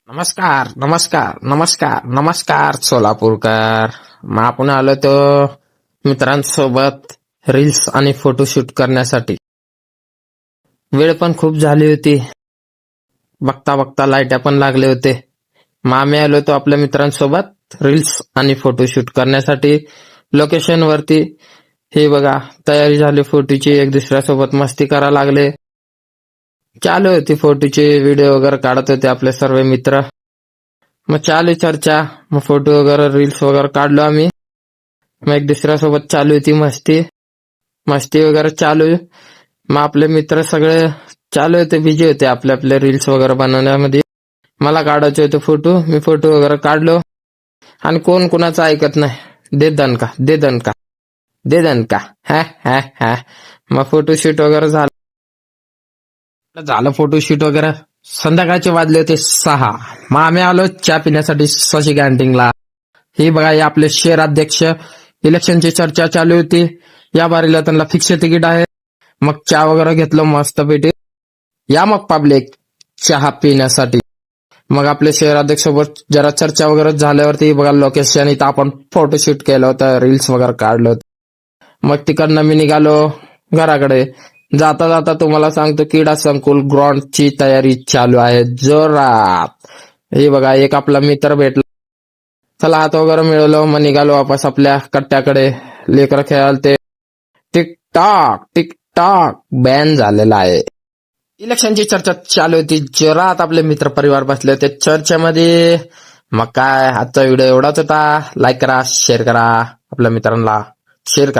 नमस्कार नमस्कार नमस्कार नमस्कार सोलापूरकर. मग आपण आलो तो मित्रांसोबत रील्स आणि फोटोशूट करण्यासाठी. वेळ पण खूप झाली होती, बघता बघता लाईट्या पण लागले होते. मग आम्ही आलो तो आपल्या मित्रांसोबत रील्स आणि फोटोशूट करण्यासाठी लोकेशन वरती. हे बघा, तयारी झाली फोटोची, एक दुसऱ्यासोबत मस्ती करा लागले. चालू होती फोटोची, व्हिडिओ वगैरे काढत होते आपले सर्व मित्र. मग चालू चर्चा, मग फोटो वगैरे रील्स वगैरे काढलो आम्ही. मग एक दुसऱ्यासोबत चालू होती मस्ती मस्ती वगैरे चालू. मग आपले मित्र सगळे चालू होते, बिझी होते आपले आपले रील्स वगैरे बनवण्यामध्ये. मला काढायचे होते फोटो, मी फोटो वगैरे काढलो. आणि कोण कोणाचं ऐकत नाही. दे दणका दे दणका दे दणका, हा हा हा. मग फोटोशूट वगैरे झालं फोटोशूट वगैरे. संध्याकाळचे वाजले होते 6. मग आम्ही आलो चहा पिण्यासाठी शशी कॅन्टीनला. हे बघा, हे आपले शहराध्यक्ष, इलेक्शनची चर्चा चालू होती. या बारीला त्यांना फिक्स तिकीट आहे. मग चहा वगैरे घेतलं मस्त पेटी. या मग पब्लिक चहा पिण्यासाठी. मग आपले शहराध्यक्ष सोबत जरा चर्चा वगैरे झाल्यावरती बघा लोकेशन इथं आपण फोटोशूट केलं होतं, रील्स वगैरे काढलं होतं. मग तिकडनं मी निघालो घराकडे. जाता जाता तुम्हाला सांगतो, क्रीडा संकुल ग्राउंडची तयारी चालू आहे जोरात. हे बघा, एक आपला मित्र भेटला. चला हात वगैरे मिळवलं, मग निघालो वापस आपल्या कट्ट्याकडे. लेकर खेळायला ते टिकटॉक टिकटॉक बॅन झालेला आहे. इलेक्शनची चर्चा चालू होती जोरात. आपले मित्र परिवार बसले होते चर्चेमध्ये. मग काय, आजचा व्हिडिओ एवढाच होता. लाईक करा, शेअर करा, आपल्या मित्रांना शेअर करा.